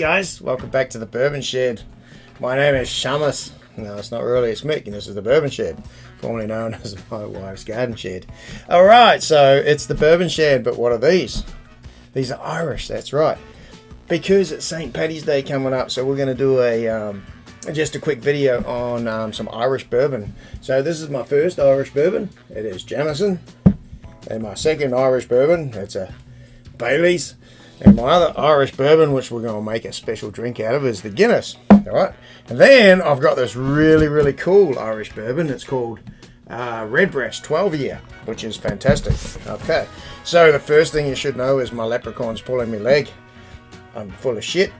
guys, welcome back to the Bourbon Shed. My name is Shamus. No, it's not really, it's Mick, and this is the Bourbon Shed, formerly known as my wife's garden shed. Alright, so it's the Bourbon Shed, but what are these? These are Irish, that's right. Because it's St. Paddy's Day coming up, so we're going to do just a quick video on some Irish bourbon. So this is my first Irish bourbon. It is Jameson. And my second Irish bourbon, it's a Bailey's. And my other Irish bourbon, which we're going to make a special drink out of, is the Guinness. Alright. And then I've got this really cool Irish bourbon. It's called Redbreast 12 year, which is fantastic. Okay. So the first thing you should know is my leprechaun's pulling my leg. I'm full of shit.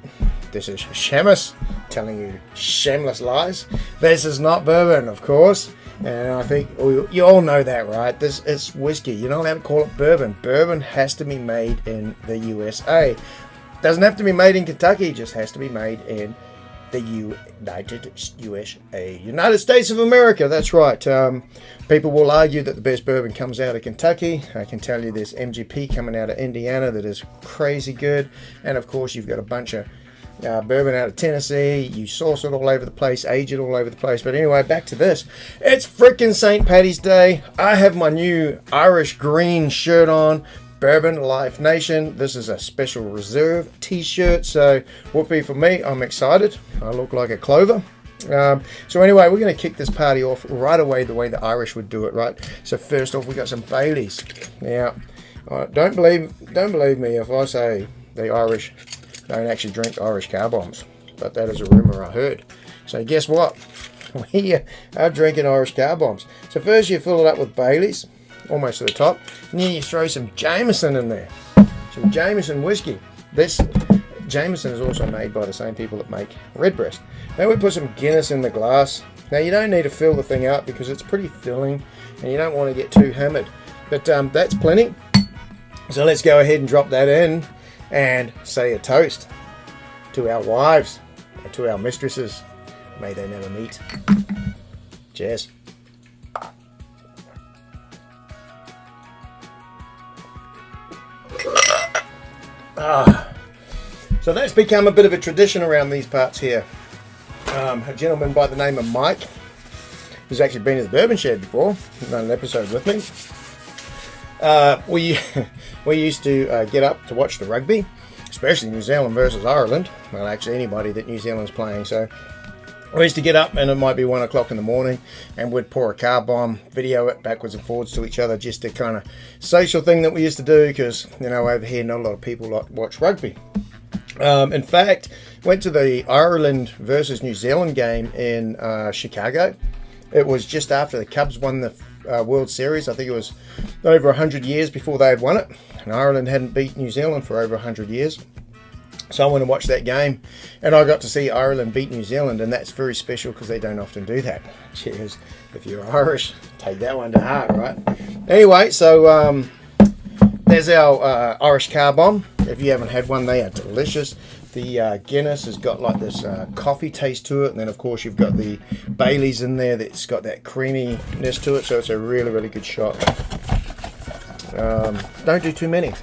This is Shamus telling you shameless lies. This is not bourbon, of course. And I think you all know that, right? This is whiskey. You're not allowed to call it bourbon. Bourbon has to be made in the USA. Doesn't have to be made in Kentucky. It just has to be made in the United States of America. That's right. People will argue that the best bourbon comes out of Kentucky. I can tell you there's MGP coming out of Indiana that is crazy good. And of course you've got a bunch of bourbon out of Tennessee. You source it all over the place, age it all over the place. But anyway, back to this. It's freaking St. Paddy's Day. I have my new Irish green shirt on. Bourbon Life Nation. This is a special reserve t-shirt. So whoopee for me. I'm excited. I look like a clover. So anyway, we're going to kick this party off right away the way the Irish would do it, right? So first off, we got some Baileys. Now, don't believe me if I say the Irish don't actually drink Irish car bombs, but that is a rumor I heard. So guess what? We are drinking Irish car bombs. So first you fill it up with Baileys, almost to the top, and then you throw some Jameson in there. Some Jameson whiskey. This Jameson is also made by the same people that make Redbreast. Then we put some Guinness in the glass. Now you don't need to fill the thing up because it's pretty filling and you don't want to get too hammered. But that's plenty. So let's go ahead and drop that in and say a toast to our wives and to our mistresses. May they never meet. Cheers. So that's become a bit of a tradition around these parts here. A gentleman by the name of Mike, who's actually been to the Bourbon Shed before, done an episode with me. We used to get up to watch the rugby, especially New Zealand versus Ireland. Well, actually anybody that New Zealand's playing. So we used to get up and it might be 1 o'clock in the morning and we'd pour a car bomb, video it backwards and forwards to each other, just a kind of social thing that we used to do because, you know, over here not a lot of people like watch rugby. In fact, went to the Ireland versus New Zealand game in Chicago. It was just after the Cubs won the World Series. I think it was over 100 years before they had won it. And Ireland hadn't beat New Zealand for over 100 years. So I went and watched that game. And I got to see Ireland beat New Zealand. And that's very special because they don't often do that. Cheers. If you're Irish, take that one to heart, right? Anyway, so there's our Irish car bomb. If you haven't had one, they are delicious. The Guinness has got like this coffee taste to it, and then of course you've got the Baileys in there that's got that creaminess to it, so it's a really good shot. Don't do too many.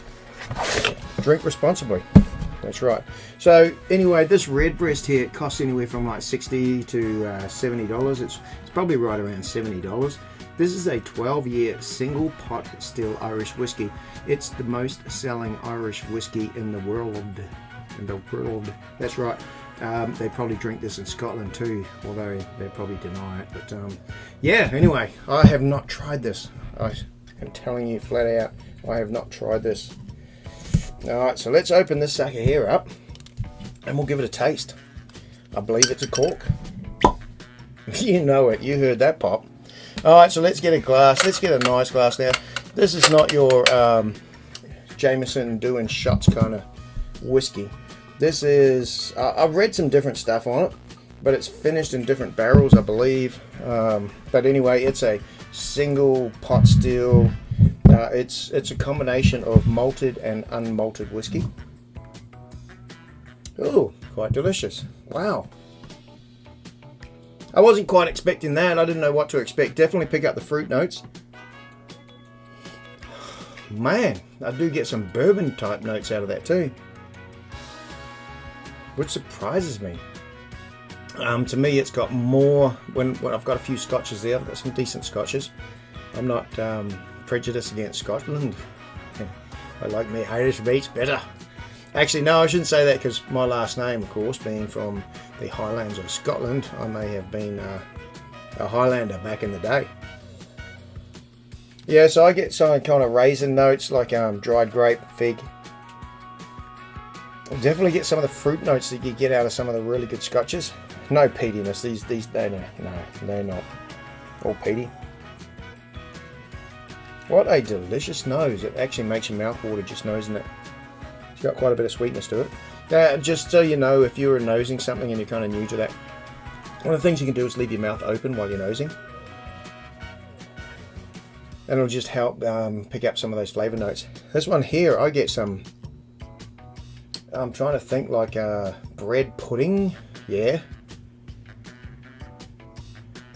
Drink responsibly. That's right. So anyway, this Redbreast here, it costs anywhere from like $60 to $70. It's probably right around $70. This is a 12-year single pot still Irish whiskey. It's the most selling Irish whiskey in the world. That's right. They probably drink this in Scotland too, although they probably deny it. But yeah, anyway, I have not tried this. I am telling you flat out, I have not tried this. Alright, so let's open this sucker here up and we'll give it a taste. I believe it's a cork. You know it, you heard that pop. Alright, so let's get a glass. Let's get a nice glass now. This is not your Jameson doing shots kind of whiskey. This is, I've read some different stuff on it, but it's finished in different barrels, I believe. But anyway, it's a single pot still. It's a combination of malted and unmalted whiskey. Oh, quite delicious. Wow. I wasn't quite expecting that. I didn't know what to expect. Definitely pick up the fruit notes. Man, I do get some bourbon type notes out of that too. which surprises me. To me, it's got more. When I've got a few scotches there, I've got some decent scotches. I'm not prejudiced against Scotland. I like me Irish beats better. Actually, no, I shouldn't say that, because my last name, of course, being from the Highlands of Scotland, I may have been a Highlander back in the day. Yeah, so I get some kind of raisin notes, like dried grape, fig. I'll definitely get some of the fruit notes that you get out of some of the really good scotches. No peatiness. These they're not all peaty. What a delicious nose. It actually makes your mouth water just nosing it. It's got quite a bit of sweetness to it. Just so you know, if you're nosing something and you're kind of new to that, one of the things you can do is leave your mouth open while you're nosing. And it'll just help pick up some of those flavour notes. This one here, I get some, I'm trying to think, like bread pudding. Yeah.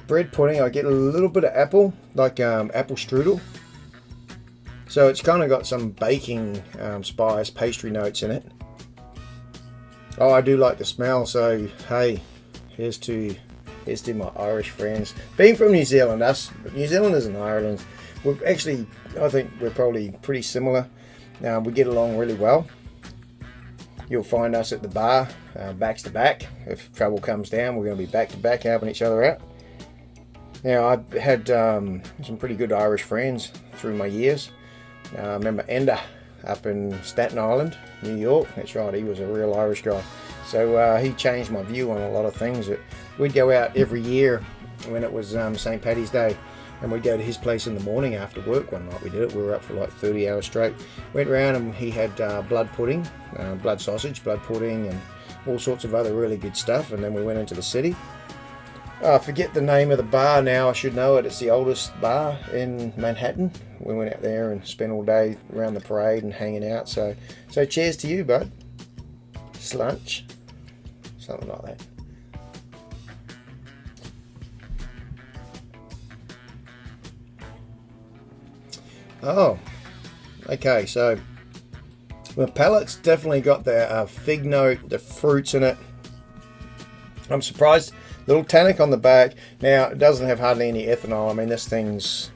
Bread pudding, I get a little bit of apple, like apple strudel. So it's kind of got some baking spice, pastry notes in it. Oh, I do like the smell, so hey, here's to my Irish friends. Being from New Zealand, us New Zealanders and Ireland, we're actually, I think we're probably pretty similar. We get along really well. You'll find us at the bar, backs to back. If trouble comes down, we're going to be back to back, helping each other out. Now, I've had some pretty good Irish friends through my years. I remember Ender up in Staten Island, New York. That's right, he was a real Irish guy. So he changed my view on a lot of things. We'd go out every year when it was St. Paddy's Day, and we'd go to his place in the morning after work. One night we did it. We were up for like 30 hours straight. Went around and he had blood pudding, blood sausage, blood pudding, and all sorts of other really good stuff. And then we went into the city. I forget the name of the bar now. I should know it. It's the oldest bar in Manhattan. We went out there and spent all day around the parade and hanging out. So cheers to you, bud. Slunch. Something like that. Oh, okay. So the palate's definitely got the fig note, the fruits in it. I'm surprised. Little tannic on the back. Now, it doesn't have hardly any ethanol. I mean, this thing's,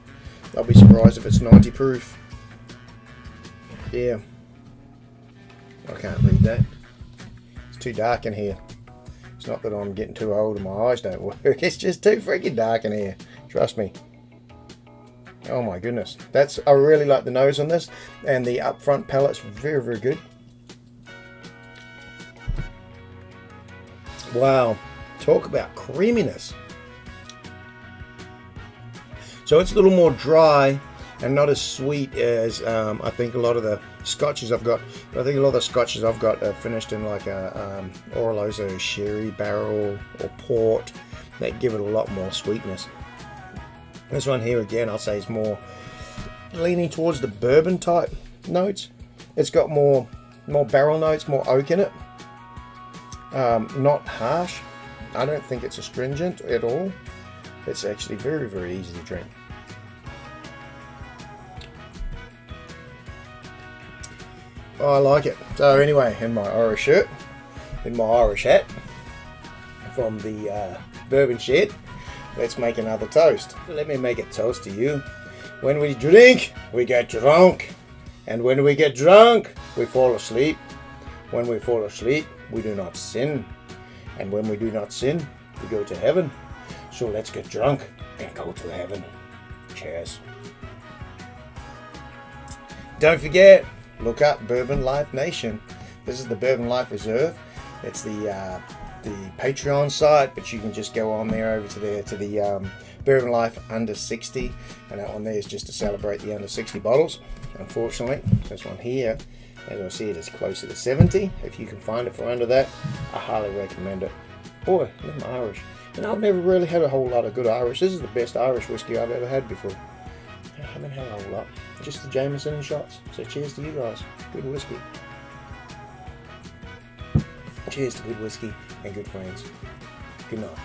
I'll be surprised if it's 90 proof. Yeah. I can't read that. It's too dark in here. It's not that I'm getting too old and my eyes don't work. It's just too freaking dark in here. Trust me. Oh my goodness. I really like the nose on this. And the up front palate's very, very good. Wow. Talk about creaminess. So it's a little more dry and not as sweet as I think a lot of the scotches I've got. I think a lot of the scotches I've got are finished in like a Oroloso sherry barrel or port that give it a lot more sweetness. This one here again, I'll say is more leaning towards the bourbon type notes. It's got more barrel notes, more oak in it. Not harsh. I don't think it's astringent at all. It's actually very, very easy to drink. Oh, I like it. So anyway, in my Irish shirt, in my Irish hat, from the Bourbon Shed, let's make another toast. Let me make a toast to you. When we drink, we get drunk. And when we get drunk, we fall asleep. When we fall asleep, we do not sin. And when we do not sin, we go to heaven. So let's get drunk and go to heaven. Cheers. Don't forget, look up Bourbon Life Nation. This is the Bourbon Life Reserve. It's the Patreon site, but you can just go on there over to the Bourbon Life Under 60, and that one there is just to celebrate the under 60 bottles. Unfortunately, this one here, as I see it, is closer to 70. If you can find it for under that, I highly recommend it. Boy, I'm Irish. And I've never really had a whole lot of good Irish. This is the best Irish whiskey I've ever had before. I haven't had a whole lot. Just the Jameson and shots. So cheers to you guys. Good whiskey. Cheers to good whiskey and good friends. Good night.